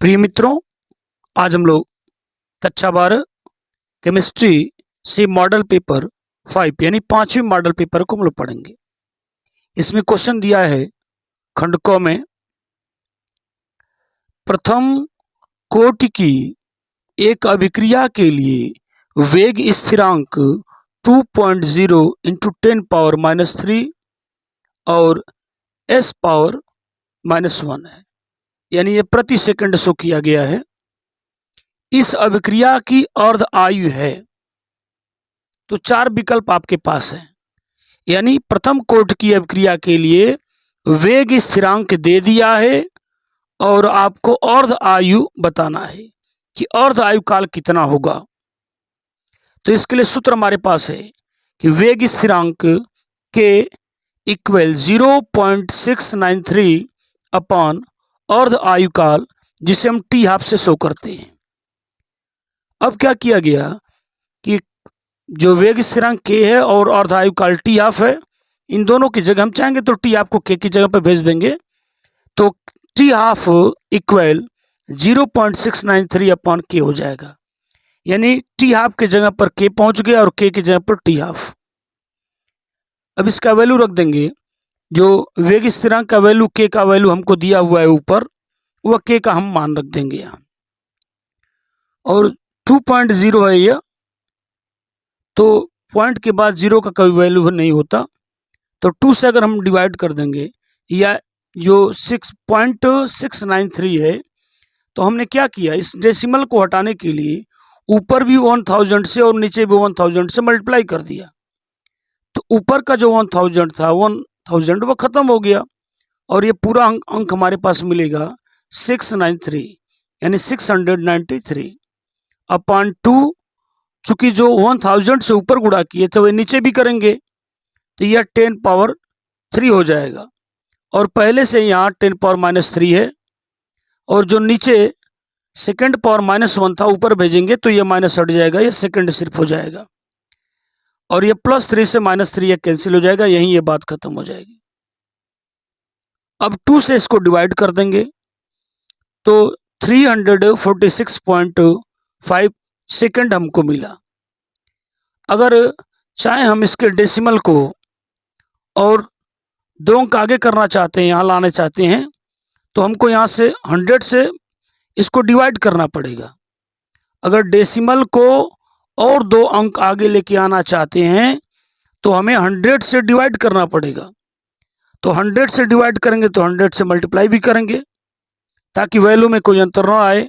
प्रिय मित्रों, आज हम लोग कक्षा 12 केमिस्ट्री से मॉडल पेपर 5 यानी 5वीं मॉडल पेपर को हम लोग पढ़ेंगे। इसमें क्वेश्चन दिया है खंड क में प्रथम कोटि की एक अभिक्रिया के लिए वेग स्थिरांक 2.0 इंटू 10⁻³ और s पावर -1 है, यानी ये प्रति सेकंड शो किया गया है। इस अभिक्रिया की अर्ध आयु है, तो 4 विकल्प आपके पास हैं। यानी प्रथम कोटि की अभिक्रिया के लिए वेग स्थिरांक दे दिया है और आपको अर्ध आयु बताना है कि अर्ध आयु काल कितना होगा। तो इसके लिए सूत्र हमारे पास है कि वेग स्थिरांक के इक्वल 0.693 अपॉन अर्ध आयु काल, जिसे हम टी हाफ से शो करते हैं। अब क्या किया गया कि जो वेग स्थिरांक के है और अर्ध आयु काल टी हाफ है, इन दोनों की जगह हम चाहेंगे तो टी हाफ को के की जगह पर भेज देंगे। तो टी हाफ इक्वल 0.693 अपॉन के हो जाएगा, यानी टी हाफ के जगह पर के पहुंच गया और के की जगह पर टी हाफ। अब इसका वैल्यू रख देंगे। जो वेग स्थिरांक का वैल्यू, के का वैल्यू हमको दिया हुआ है ऊपर, वह के का हम मान रख देंगे यहाँ। और 2.0 है यह, तो पॉइंट के बाद 0 का कोई वैल्यू नहीं होता, तो 2 से अगर हम डिवाइड कर देंगे, या जो 6.693 है, तो हमने क्या किया, इस डेसिमल को हटाने के लिए ऊपर भी 1000 से और नीचे भी 1000 से मल्टीप्लाई कर दिया। तो ऊपर का जो 1000 था, 1000 वो खत्म हो गया और ये पूरा अंक हमारे पास मिलेगा 693, यानी 693 अपॉन 2। चूंकि जो 1000 से ऊपर गुणा किए थे वे नीचे भी करेंगे, तो यह 10⁻³ हो जाएगा। और पहले से यहाँ 10⁻³ है, और जो नीचे सेकंड पावर -1 था ऊपर भेजेंगे तो यह माइनस हट जाएगा, यह सेकंड सिर्फ हो जाएगा। और यह +3 से -3 यह कैंसिल हो जाएगा, यहीं ये बात खत्म हो जाएगी। अब 2 से इसको डिवाइड कर देंगे तो 346.5 सेकंड हमको मिला। अगर चाहे हम इसके डेसिमल को और 2 अंक आगे करना चाहते हैं, यहाँ लाना चाहते हैं, तो हमको यहाँ से 100 से इसको डिवाइड करना पड़ेगा। अगर डेसिमल को और 2 अंक आगे लेके आना चाहते हैं तो हमें 100 से डिवाइड करना पड़ेगा। तो 100 से डिवाइड करेंगे तो 100 से मल्टीप्लाई भी करेंगे ताकि वैल्यू में कोई अंतर ना आए।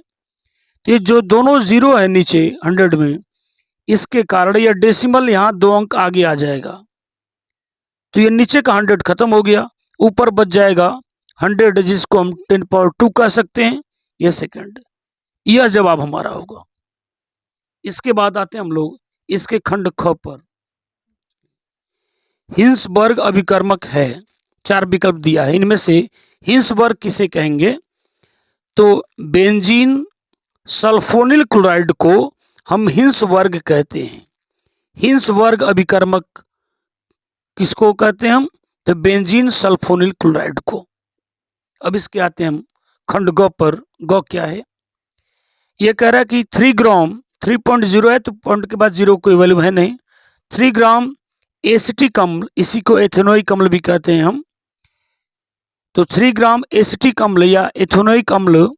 तो ये जो दोनों 0 है नीचे 100 में, इसके कारण यह डेसिमल यहाँ 2 अंक आगे आ जाएगा। तो ये नीचे का 100 खत्म हो गया, ऊपर बच जाएगा 100, जिसको हम 10⁻² कह सकते हैं, यह सेकंड। यह जवाब हमारा होगा। इसके बाद आते हैं हम लोग इसके खंड ख पर। हिंसबर्ग अभिकर्मक है, 4 विकल्प दिया है, इनमें से हिंसबर्ग किसे कहेंगे? तो बेंजीन सल्फोनिल क्लोराइड को हम हिंसबर्ग कहते हैं। हिंसबर्ग अभिकर्मक किसको कहते हैं हम? तो बेंजीन सल्फोनिल क्लोराइड को। अब इसके आते हैं हम खंड ग पर। ग क्या है? यह कह रहा है कि 3 ग्राम 3.0 है, तो पॉइंट के बाद 0 कोई वैल्यू है नहीं। 3 ग्राम एसिटिक अम्ल, इसी को एथेनोइक अम्ल भी कहते हैं हम। तो 3 ग्राम एसिटिक अम्ल या एथेनोइक अम्ल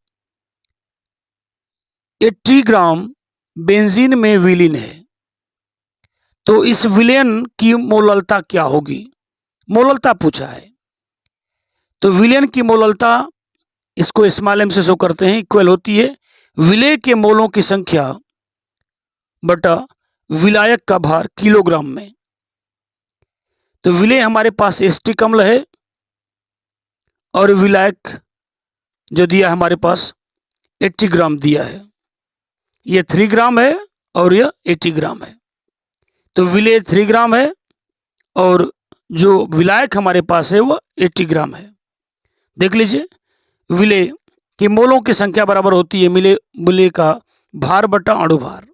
80 ग्राम बेंजीन में विलीन है। तो इस विलयन की मोललता क्या होगी? मोललता पूछा है। तो विलयन की मोललता, इसको स्मॉल m से शो करते हैं, इक्वल होती है विलेय के मोलों की संख्या बटा विलायक का भार किलोग्राम में। तो विलेय हमारे पास एसिटिक अम्ल है और विलायक जो दिया हमारे पास 80 ग्राम दिया है। यह 3 ग्राम है और यह 80 ग्राम है। तो विलेय 3 ग्राम है और जो विलायक हमारे पास है वह 80 ग्राम है। देख लीजिए, विलेय की मोलों की संख्या बराबर होती है विलेय का भार बटा अणु भार।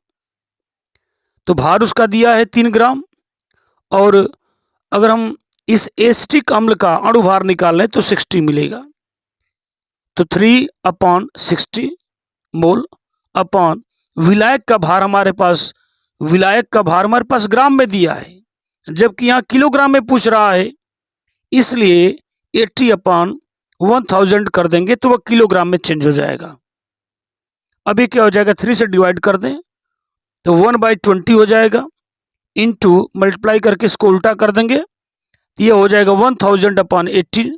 तो भार उसका दिया है 3 ग्राम, और अगर हम इस एसिटिक अम्ल का अणु भार निकाल लें तो 60 मिलेगा। तो 3/60 मोल अपॉन विलायक का भार हमारे पास ग्राम में दिया है, जबकि यहाँ किलोग्राम में पूछ रहा है, इसलिए 80/1000 कर देंगे तो वह किलोग्राम में चेंज हो जाएगा। अभी क्या हो जाएगा, 3 से डिवाइड कर दें तो 1/20 हो जाएगा, इंटू मल्टीप्लाई करके इसको उल्टा कर देंगे तो ये हो जाएगा 1000/80,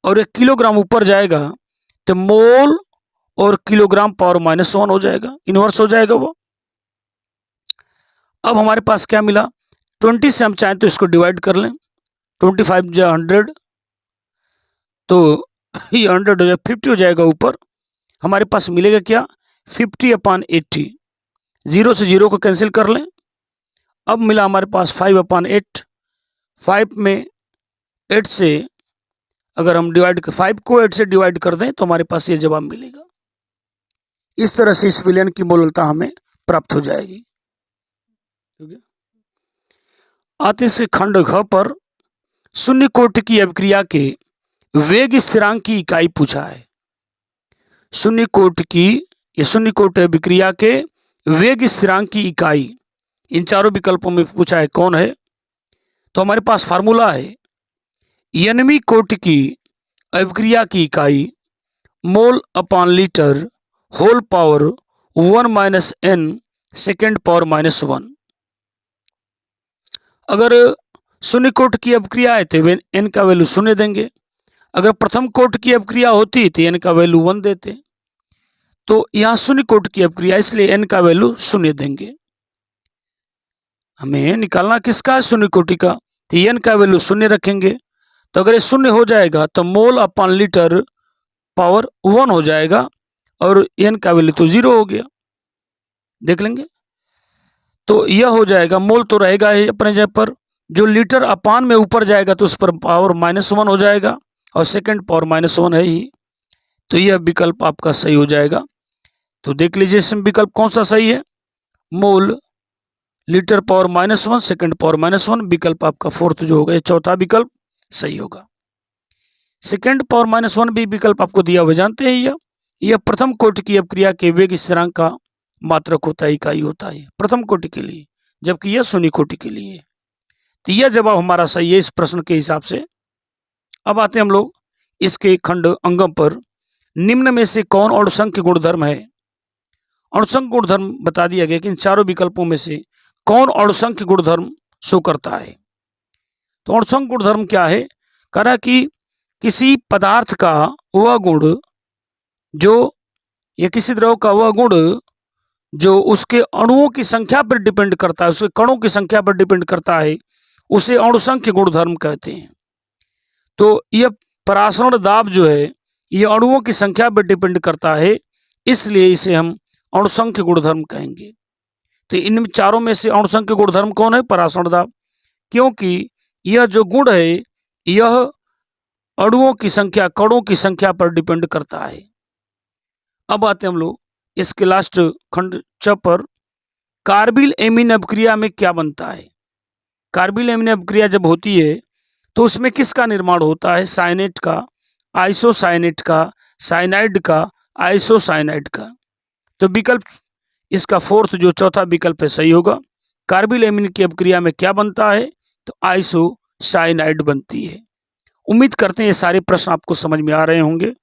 और एक किलोग्राम ऊपर जाएगा तो मोल और किलोग्राम पावर -1 हो जाएगा, इनवर्स हो जाएगा वो। अब हमारे पास क्या मिला, 20 से हम चाहें तो इसको डिवाइड कर लें, 25 या 100 तो ये 100 हो जाएगा, 50 हो जाएगा ऊपर। हमारे पास मिलेगा क्या, 50/80, 0 से 0 को कैंसिल कर लें। अब मिला हमारे पास 5/8, 5 में 8 से अगर हम 5 को 8 से डिवाइड कर दें तो हमारे पास ये जवाब मिलेगा। इस तरह से इस विलयन की मोललता हमें प्राप्त हो जाएगी। आते से खंड घ पर शून्य कोटि की अभिक्रिया के वेग स्थिरांक की इकाई पूछा है। शून्य कोटि अभिक्रिया के वेग स्थिरांक की इकाई इन चारों विकल्पों में पूछा है, कौन है? तो हमारे पास फार्मूला है, nवीं कोटि की अभिक्रिया की इकाई mole upon litre whole power 1 - n second power -1। अगर शून्य कोटि की अभिक्रिया है तो n का वैल्यू 0 देंगे, अगर प्रथम कोटि की अभिक्रिया होती तो n का वैल्यू 1 देते। तो यहाँ शून्य कोटि की अभिक्रिया, इसलिए n का वैल्यू 0 देंगे। हमें निकालना किसका है, शून्य कोटि का, तो n का वैल्यू 0 रखेंगे। तो अगर ये 0 हो जाएगा तो मोल अपॉन लीटर पावर 1 हो जाएगा और n का वैल्यू तो 0 हो गया, देख लेंगे। तो यह हो जाएगा, मोल तो रहेगा ही अपने जगह पर, जो लीटर अपान में ऊपर जाएगा तो उस पर पावर -1 हो जाएगा और सेकंड पावर -1 है ही, तो यह विकल्प आपका सही हो जाएगा। तो देख लीजिए इसमें विकल्प कौन सा सही है, mole litre power -1 second power -1, विकल्प आपका फोर्थ जो होगा, ये चौथा विकल्प सही होगा। सेकंड पावर -1 भी विकल्प आपको दिया हुआ, जानते हैं यह प्रथम कोटि की अभिक्रिया के वेग स्थिरांक का मात्रक होता है, इकाई होता है प्रथम कोटि के लिए, जबकि यह शून्य कोटि के लिए। तो यह जवाब हमारा सही है इस प्रश्न के हिसाब से। अब आते हैं हम लोग इसके खंड अंगम पर। निम्न में से कौन अणुसंख्य गुणधर्म है? अणुसंख्य गुणधर्म बता दिया गया कि इन चारों विकल्पों में से कौन अणुसंख्य गुणधर्म शो करता है। तो अणुसंख्य गुणधर्म क्या है, कह रहा कि किसी पदार्थ का वह गुण जो, या किसी द्रव का वह गुण जो उसके अणुओं की संख्या पर डिपेंड करता है, उसके कणों की संख्या पर डिपेंड करता है, उसे अणुसंख्य गुणधर्म कहते हैं। तो यह परासरण दाब जो है यह अणुओं की संख्या पर डिपेंड करता है, इसलिए इसे हम अणुसंख्य गुणधर्म कहेंगे। तो इन चारों में से अणुसंख्य गुणधर्म कौन है, परासरण दाब, क्योंकि यह जो गुण है यह अणुओं की संख्या, कणों की संख्या पर डिपेंड करता है। अब आते हैं हम लोग इसके लास्ट खंड च पर। कार्बिल एमीन अभिक्रिया में क्या बनता है? कार्बिल एमीन अभिक्रिया जब होती है तो उसमें किसका निर्माण होता है? साइनेट का, आइसोसाइनेट का, साइनाइड का, आइसोसाइनाइड का। तो विकल्प इसका फोर्थ जो चौथा विकल्प है सही होगा। कार्बिल एमीन की अभिक्रिया में क्या बनता है? तो आइसोसाइनाइड बनती है। उम्मीद करते हैं ये सारे प्रश्न आपको समझ में आ रहे होंगे।